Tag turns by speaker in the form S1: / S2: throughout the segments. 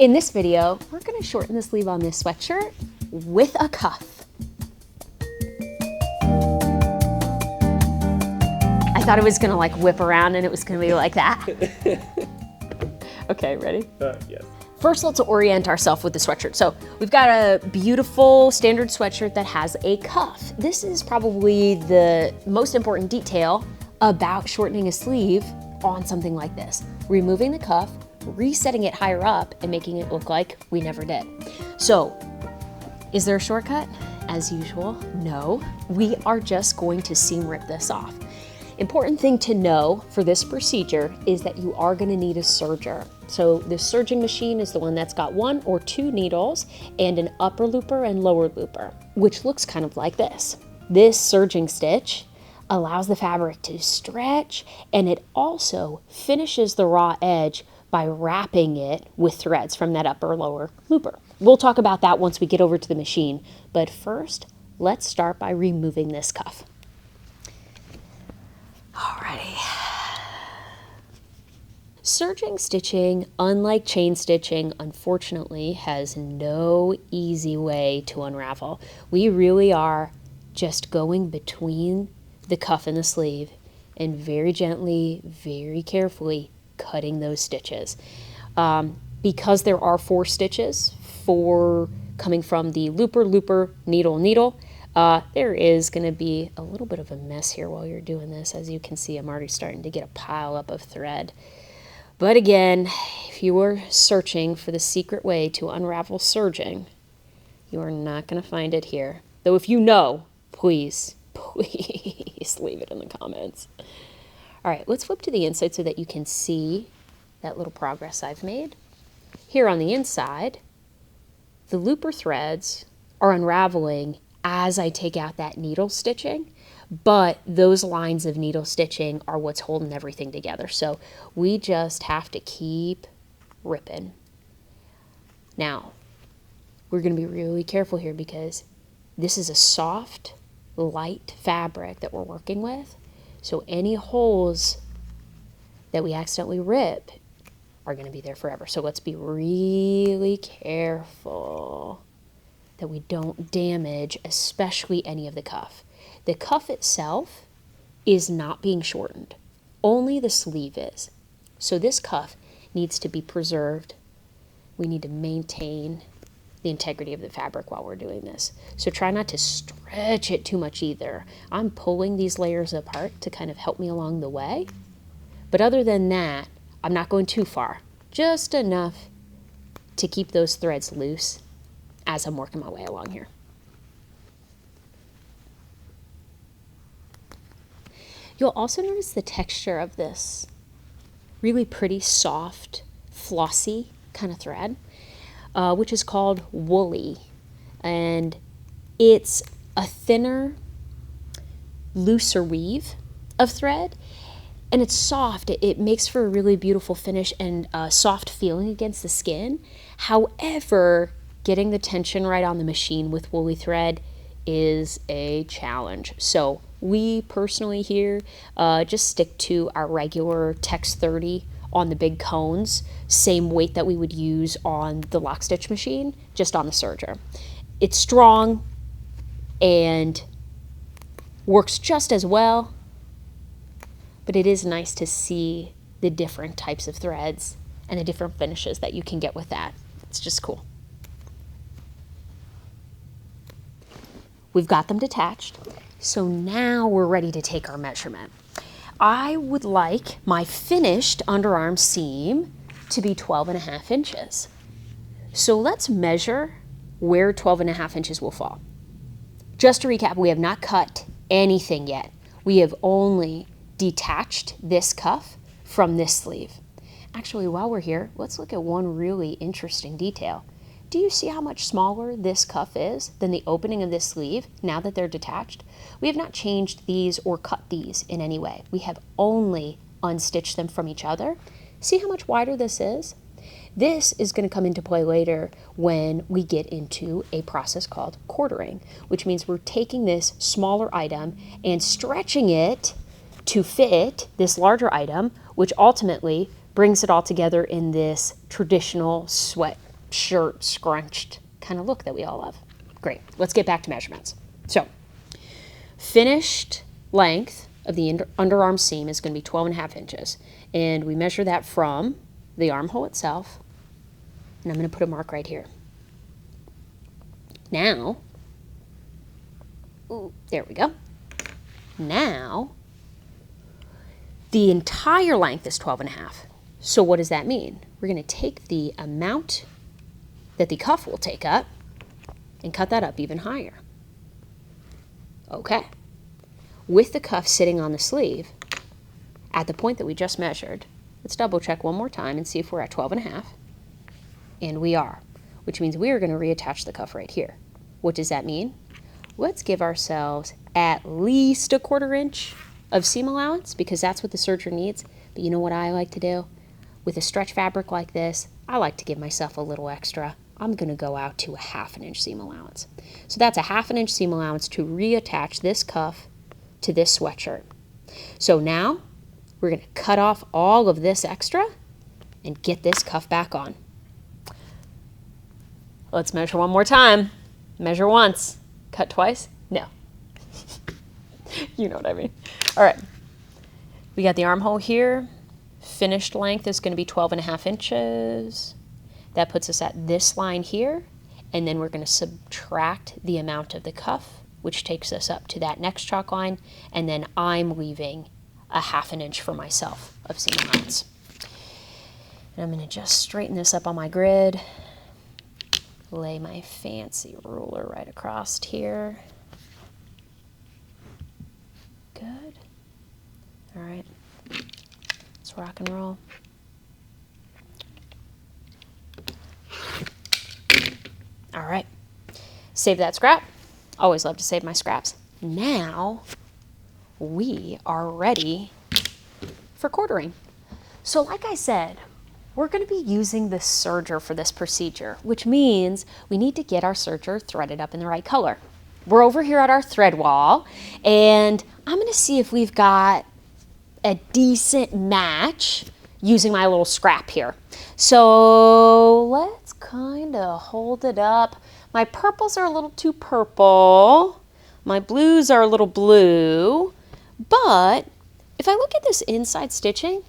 S1: In this video, we're gonna shorten the sleeve on this sweatshirt with a cuff. I thought it was gonna like whip around and it was gonna be like that. Okay, ready?
S2: Yes.
S1: First, let's orient ourselves with the sweatshirt. So we've got a beautiful standard sweatshirt that has a cuff. This is probably the most important detail about shortening a sleeve on something like this. Removing the cuff, resetting it higher up, and making it look like we never did. So, is there a shortcut? As usual, no. We are just going to seam rip this off. Important thing to know for this procedure is that you are going to need a serger. So the serging machine is the one that's got 1 or 2 needles and an upper looper and lower looper, which looks kind of like this. This serging stitch allows the fabric to stretch, and it also finishes the raw edge by wrapping it with threads from that upper lower looper. We'll talk about that once we get over to the machine, but first, let's start by removing this cuff. Alrighty. Serging stitching, unlike chain stitching, unfortunately has no easy way to unravel. We really are just going between the cuff and the sleeve and very gently, very carefully cutting those stitches. Because there are 4 stitches, 4 coming from the looper, looper, needle, needle, there is going to be a little bit of a mess here while you're doing this. As you can see, I'm already starting to get a pile up of thread. But again, if you are searching for the secret way to unravel serging, you are not going to find it here. Though if you know, please leave it in the comments. All right, let's flip to the inside so that you can see that little progress I've made. Here on the inside, the looper threads are unraveling as I take out that needle stitching, but those lines of needle stitching are what's holding everything together. So we just have to keep ripping. Now, we're going to be really careful here because this is a soft, light fabric that we're working with. So any holes that we accidentally rip are going to be there forever. So let's be really careful that we don't damage, especially any of the cuff. The cuff itself is not being shortened. Only the sleeve is. So this cuff needs to be preserved. We need to maintain the integrity of the fabric while we're doing this. So try not to stretch it too much either. I'm pulling these layers apart to kind of help me along the way. But other than that, I'm not going too far. Just enough to keep those threads loose as I'm working my way along here. You'll also notice the texture of this really pretty, soft, flossy kind of thread, which is called woolly. And it's a thinner, looser weave of thread, and it's soft. It makes for a really beautiful finish and soft feeling against the skin. However, getting the tension right on the machine with woolly thread is a challenge. So we personally here just stick to our regular Tex 30 on the big cones, same weight that we would use on the lock stitch machine, just on the serger. It's strong and works just as well, but it is nice to see the different types of threads and the different finishes that you can get with that. It's just cool. We've got them detached, so now we're ready to take our measurement. I would like my finished underarm seam to be 12.5 inches. So let's measure where 12.5 inches will fall. Just to recap, we have not cut anything yet. We have only detached this cuff from this sleeve. Actually, while we're here, let's look at one really interesting detail. Do you see how much smaller this cuff is than the opening of this sleeve now that they're detached? We have not changed these or cut these in any way. We have only unstitched them from each other. See how much wider this is? This is going to come into play later when we get into a process called quartering, which means we're taking this smaller item and stretching it to fit this larger item, which ultimately brings it all together in this traditional sweat shirt scrunched kind of look that we all love. Great. Let's get back to measurements. So finished length of the underarm seam is going to be 12.5 inches. And we measure that from the armhole itself. And I'm going to put a mark right here. Now, there we go. Now, the entire length is 12.5. So what does that mean? We're going to take the amount that the cuff will take up and cut that up even higher. Okay. With the cuff sitting on the sleeve, at the point that we just measured, let's double check one more time and see if we're at 12.5. And we are, which means we are going to reattach the cuff right here. What does that mean? Let's give ourselves at least 1/4 inch of seam allowance, because that's what the serger needs. But you know what I like to do? With a stretch fabric like this, I like to give myself a little extra. I'm going to go out to a 1/2 inch seam allowance. So that's a 1/2 inch seam allowance to reattach this cuff to this sweatshirt. So now we're going to cut off all of this extra and get this cuff back on. Let's measure one more time. Measure once. Cut twice? No. You know what I mean. All right. We got the armhole here. Finished length is going to be 12.5 inches. That puts us at this line here. And then we're going to subtract the amount of the cuff, which takes us up to that next chalk line. And then I'm leaving a 1/2 inch for myself of seam allowance. And I'm going to just straighten this up on my grid. Lay my fancy ruler right across here. Good. All right. Let's rock and roll. All right. Save that scrap. Always love to save my scraps. Now we are ready for quartering. So like I said, we're going to be using the serger for this procedure, which means we need to get our serger threaded up in the right color. We're over here at our thread wall, and I'm going to see if we've got a decent match using my little scrap here. So let's kind of hold it up. My purples are a little too purple. My blues are a little blue. But if I look at this inside stitching,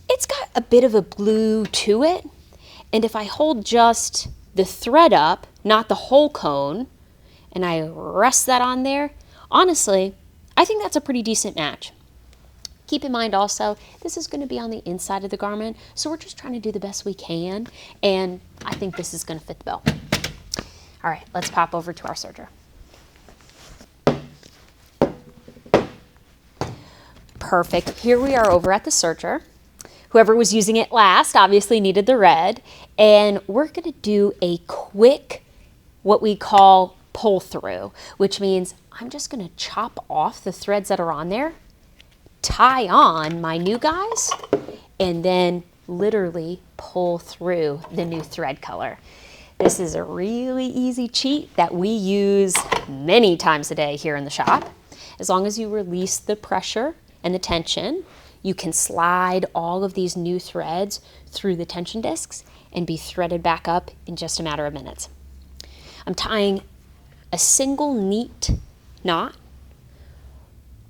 S1: it's got a bit of a blue to it. And if I hold just the thread up, not the whole cone, and I rest that on there, honestly, I think that's a pretty decent match. Keep in mind also, this is going to be on the inside of the garment, so we're just trying to do the best we can, and I think this is going to fit the bill. All right, let's pop over to our serger. Perfect. Here we are over at the serger. Whoever was using it last obviously needed the red, and we're going to do a quick, what we call pull through, which means I'm just going to chop off the threads that are on there, tie on my new guys, and then literally pull through the new thread color. This is a really easy cheat that we use many times a day here in the shop. As long as you release the pressure and the tension, you can slide all of these new threads through the tension discs and be threaded back up in just a matter of minutes. I'm tying a single neat knot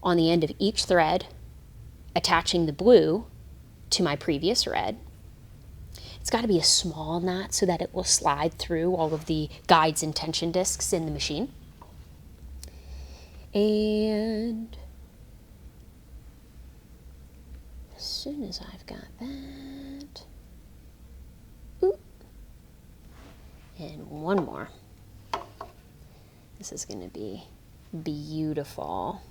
S1: on the end of each thread, attaching the blue to my previous red. It's got to be a small knot so that it will slide through all of the guides and tension discs in the machine. And as soon as I've got that, and one more. This is going to be beautiful.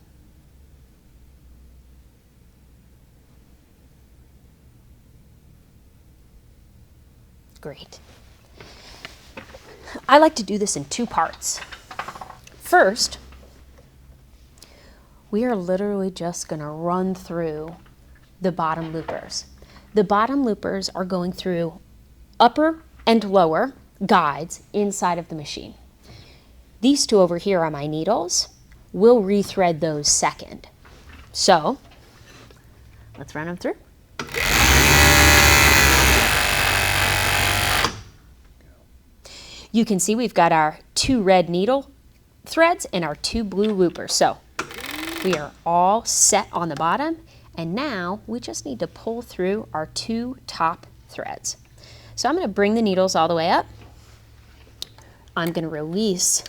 S1: Great. I like to do this in two parts. First, we are literally just going to run through the bottom loopers. The bottom loopers are going through upper and lower guides inside of the machine. These two over here are my needles. We'll rethread those second. So let's run them through. you can see we've got our 2 red needle threads and our 2 blue loopers. So we are all set on the bottom, and now we just need to pull through our 2 top threads. So I'm going to bring the needles all the way up. I'm going to release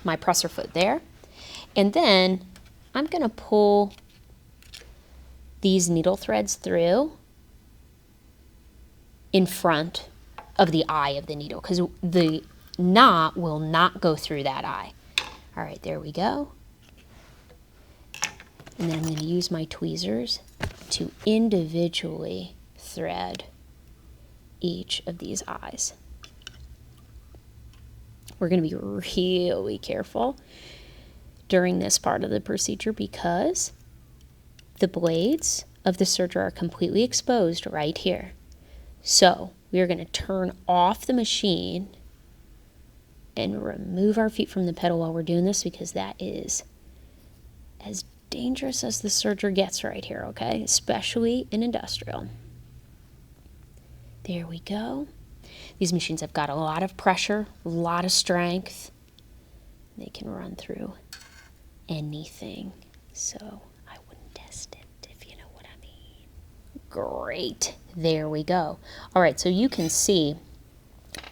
S1: my presser foot there, and then I'm going to pull these needle threads through in front of the eye of the needle, because the knot will not go through that eye. All right, there we go. And then I'm going to use my tweezers to individually thread each of these eyes. We're going to be really careful during this part of the procedure because the blades of the serger are completely exposed right here. So we are going to turn off the machine and remove our feet from the pedal while we're doing this, because that is as dangerous as the serger gets right here, okay? Especially in industrial. There we go. These machines have got a lot of pressure, a lot of strength. They can run through anything. So I wouldn't test it, if you know what I mean. Great. There we go. All right, so you can see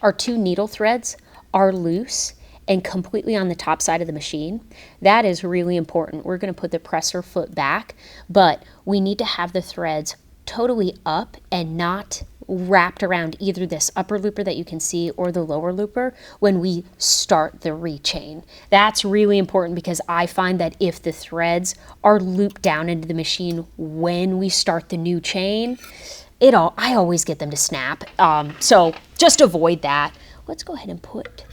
S1: our 2 needle threads are loose and completely on the top side of the machine. That is really important. We're going to put the presser foot back, but we need to have the threads totally up and not wrapped around either this upper looper that you can see or the lower looper when we start the rechain. That's really important because I find that if the threads are looped down into the machine when we start the new chain, I always get them to snap. So just avoid that. Let's go ahead and put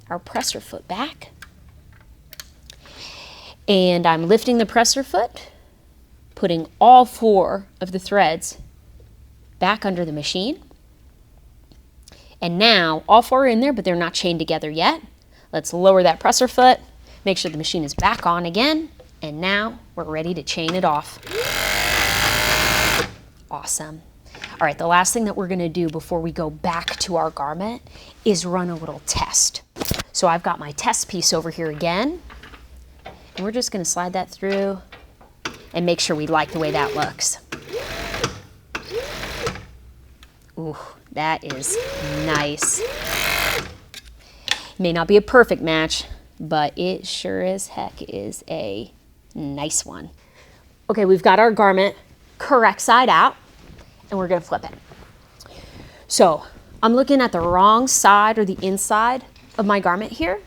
S1: our presser foot back. And I'm lifting the presser foot, putting all 4 of the threads back under the machine. And now all 4 are in there, but they're not chained together yet. Let's lower that presser foot, make sure the machine is back on again, and now we're ready to chain it off. Awesome. All right, the last thing that we're going to do before we go back to our garment is run a little test. So I've got my test piece over here again, and we're just going to slide that through and make sure we like the way that looks. Ooh, that is nice. May not be a perfect match, but it sure as heck is a nice one. Okay, we've got our garment correct side out, and we're going to flip it. So I'm looking at the wrong side or the inside of my garment here.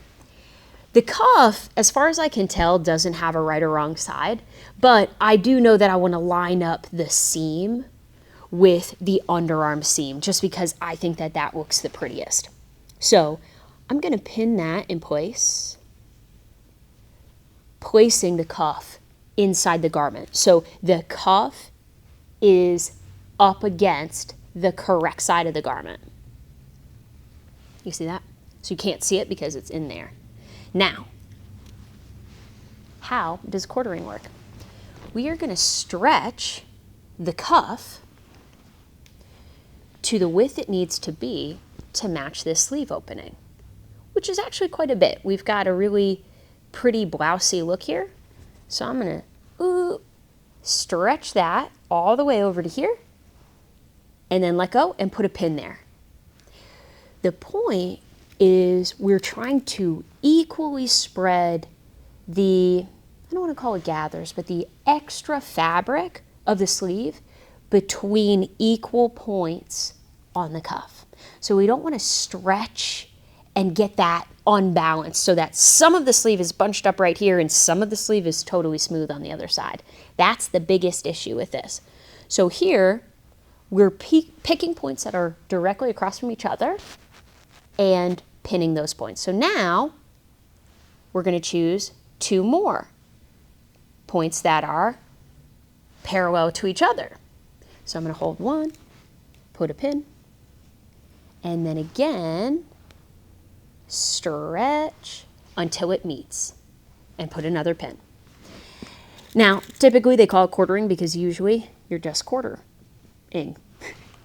S1: The cuff, as far as I can tell, doesn't have a right or wrong side, but I do know that I want to line up the seam with the underarm seam just because I think that that looks the prettiest. So I'm going to pin that in place, placing the cuff inside the garment. So the cuff is up against the correct side of the garment. You see that? So you can't see it because it's in there. Now, how does quartering work? We are going to stretch the cuff to the width it needs to be to match this sleeve opening, which is actually quite a bit. We've got a really pretty blousey look here. So I'm going to stretch that all the way over to here and then let go and put a pin there. The point is we're trying to equally spread the, I don't want to call it gathers, but the extra fabric of the sleeve between equal points on the cuff. So we don't want to stretch and get that unbalanced so that some of the sleeve is bunched up right here and some of the sleeve is totally smooth on the other side. That's the biggest issue with this. So here we're picking points that are directly across from each other and pinning those points. So now we're going to choose 2 more points that are parallel to each other. So I'm going to hold 1, put a pin, and then again stretch until it meets and put another pin. Now, typically they call it quartering because usually you're just quartering.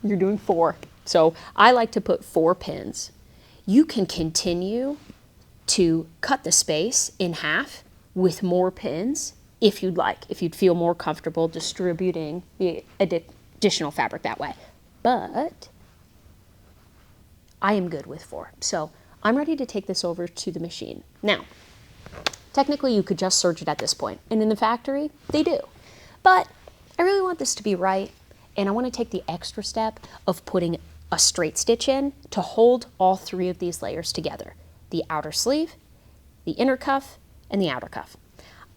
S1: You're doing 4. So I like to put 4 pins. you can continue to cut the space in half with more pins if you'd like, if you'd feel more comfortable distributing the additional fabric that way. But I am good with 4. So I'm ready to take this over to the machine. Now, technically you could just serge it at this point, and in the factory, they do. But I really want this to be right, and I want to take the extra step of putting a straight stitch in to hold all 3 of these layers together. The outer sleeve, the inner cuff, and the outer cuff.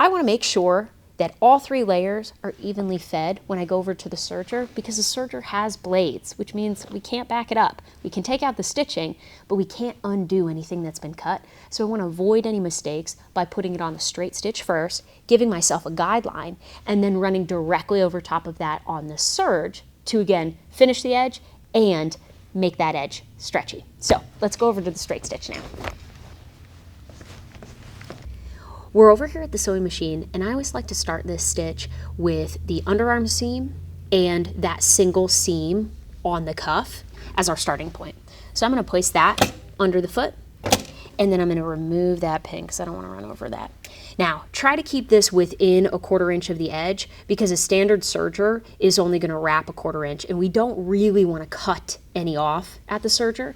S1: I want to make sure that all 3 layers are evenly fed when I go over to the serger, because the serger has blades, which means we can't back it up. We can take out the stitching, but we can't undo anything that's been cut. So I want to avoid any mistakes by putting it on the straight stitch first, giving myself a guideline, and then running directly over top of that on the serge to, again, finish the edge and make that edge stretchy. So let's go over to the straight stitch now. We're over here at the sewing machine, and I always like to start this stitch with the underarm seam and that single seam on the cuff as our starting point. So I'm going to place that under the foot, and then I'm going to remove that pin because I don't want to run over that. Now, try to keep this within a 1/4 inch of the edge, because a standard serger is only going to wrap a 1/4 inch, and we don't really want to cut any off at the serger.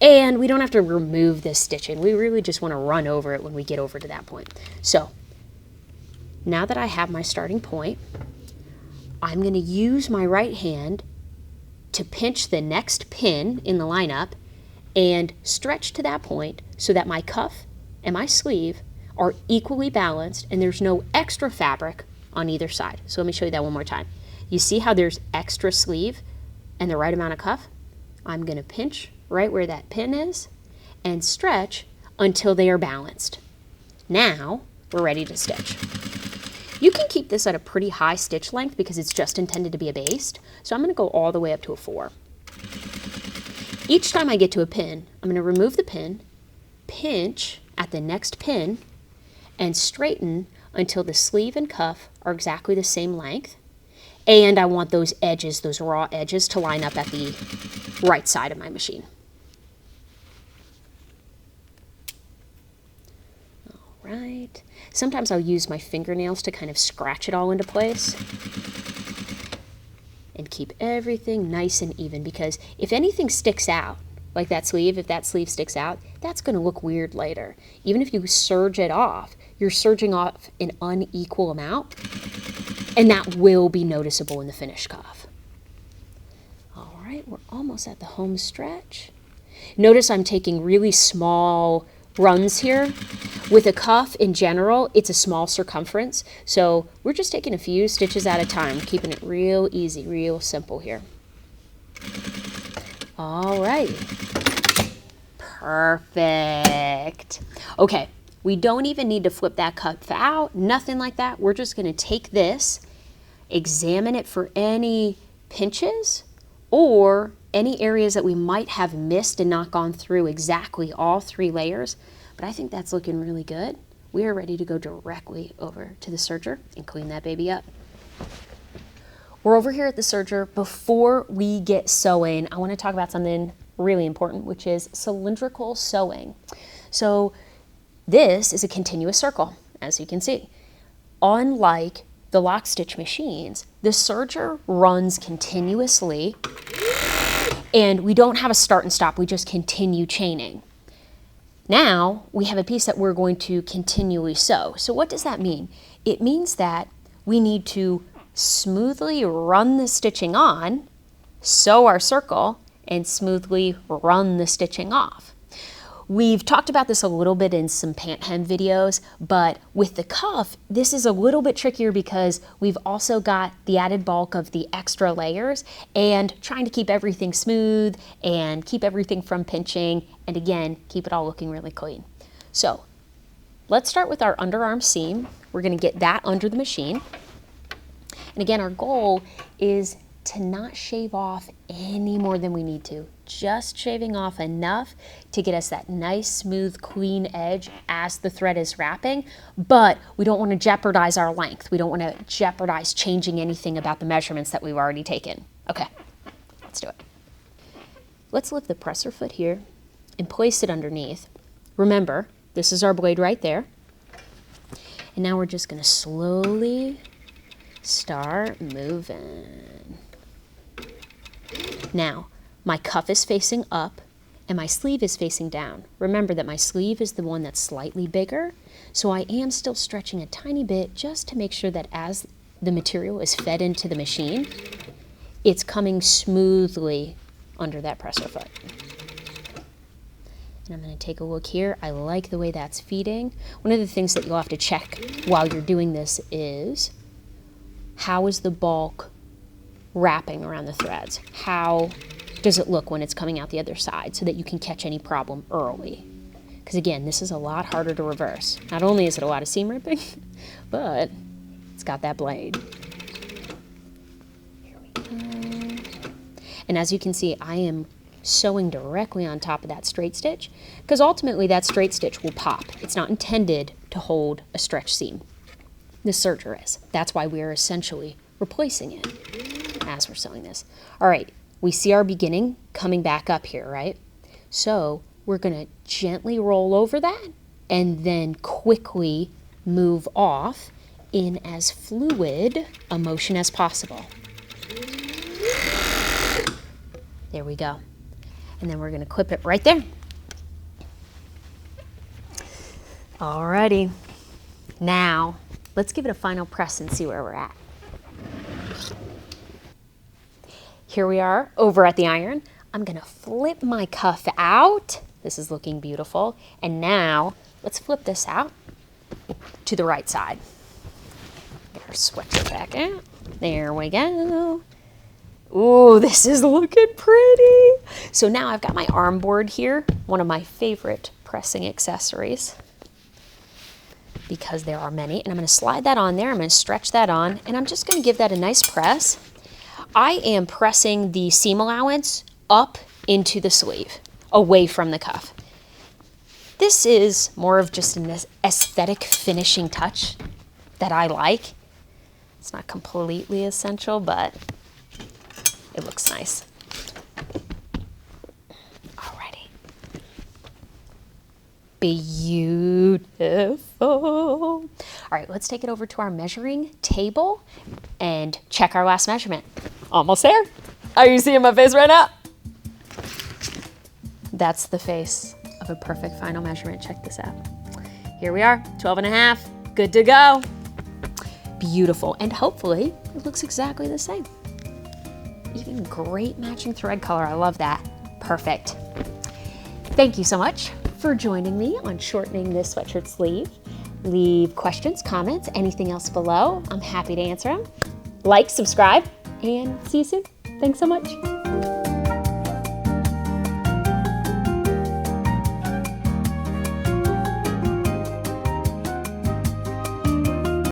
S1: And we don't have to remove this stitching. We really just want to run over it when we get over to that point. So now that I have my starting point, I'm going to use my right hand to pinch the next pin in the lineup and stretch to that point so that my cuff and my sleeve are equally balanced and there's no extra fabric on either side. So let me show you that one more time. You see how there's extra sleeve and the right amount of cuff? I'm going to pinch right where that pin is and stretch until they are balanced. Now we're ready to stitch. You can keep this at a pretty high stitch length because it's just intended to be a baste. So I'm going to go all the way up to a 4. Each time I get to a pin, I'm going to remove the pin, pinch at the next pin, and straighten until the sleeve and cuff are exactly the same length. And I want those edges, those raw edges, to line up at the right side of my machine. Right. Sometimes I'll use my fingernails to kind of scratch it all into place and keep everything nice and even, because if anything sticks out, like that sleeve, if that sleeve sticks out, that's going to look weird later. Even if you serge it off, you're serging off an unequal amount, and that will be noticeable in the finished cuff. All right, we're almost at the home stretch. Notice I'm taking really small runs here. With a cuff in general, it's a small circumference, so we're just taking a few stitches at a time, keeping it real easy, real simple here. All right. Perfect. Okay, we don't even need to flip that cuff out, nothing like that. We're just going to take this, examine it for any pinches or any areas that we might have missed and not gone through exactly all 3 layers. But I think that's looking really good. We are ready to go directly over to the serger and clean that baby up. We're over here at the serger. Before we get sewing, I want to talk about something really important, which is cylindrical sewing. So this is a continuous circle, as you can see. Unlike the lock stitch machines, the serger runs continuously, and we don't have a start and stop. We just continue chaining. Now we have a piece that we're going to continually sew. So what does that mean? It means that we need to smoothly run the stitching on, sew our circle, and smoothly run the stitching off. We've talked about this a little bit in some pant hem videos, but with the cuff, this is a little bit trickier because we've also got the added bulk of the extra layers and trying to keep everything smooth and keep everything from pinching, and again, keep it all looking really clean. So let's start with our underarm seam. We're going to get that under the machine. And again, our goal is to not shave off any more than we need to. Just shaving off enough to get us that nice, smooth, clean edge as the thread is wrapping, but we don't want to jeopardize our length. We don't want to jeopardize changing anything about the measurements that we've already taken. Okay, let's do it. Let's lift the presser foot here and place it underneath. Remember, this is our blade right there. And now we're just going to slowly start moving. Now, my cuff is facing up and my sleeve is facing down. Remember that my sleeve is the one that's slightly bigger, so I am still stretching a tiny bit just to make sure that as the material is fed into the machine, it's coming smoothly under that presser foot. And I'm going to take a look here. I like the way that's feeding. One of the things that you'll have to check while you're doing this is, how is the bulk wrapping around the threads? How does it look when it's coming out the other side, so that you can catch any problem early? Because again, this is a lot harder to reverse. Not only is it a lot of seam ripping, but it's got that blade. Here we go. And as you can see, I am sewing directly on top of that straight stitch, because ultimately that straight stitch will pop. It's not intended to hold a stretch seam. The serger is. That's why we are essentially replacing it as we're sewing this. All right, we see our beginning coming back up here, right? So we're going to gently roll over that and then quickly move off in as fluid a motion as possible. There we go. And then we're going to clip it right there. Alrighty. Now, let's give it a final press and see where we're at. Here we are over at the iron. I'm going to flip my cuff out. This is looking beautiful. And now, let's flip this out to the right side. Get our sweatshirt back out. There we go. Ooh, this is looking pretty. So now I've got my arm board here, one of my favorite pressing accessories, because there are many. And I'm going to slide that on there. I'm going to stretch that on, and I'm just going to give that a nice press. I am pressing the seam allowance up into the sleeve, away from the cuff. This is more of just an aesthetic finishing touch that I like. It's not completely essential, but it looks nice. Alrighty. Beautiful. All right, let's take it over to our measuring table and check our last measurement. Almost there. Are you seeing my face right now? That's the face of a perfect final measurement. Check this out. Here we are, 12.5, good to go. Beautiful, and hopefully it looks exactly the same. Even great matching thread color, I love that. Perfect. Thank you so much for joining me on shortening this sweatshirt sleeve. Leave questions, comments, anything else below. I'm happy to answer them. Like, subscribe, and see you soon. Thanks so much.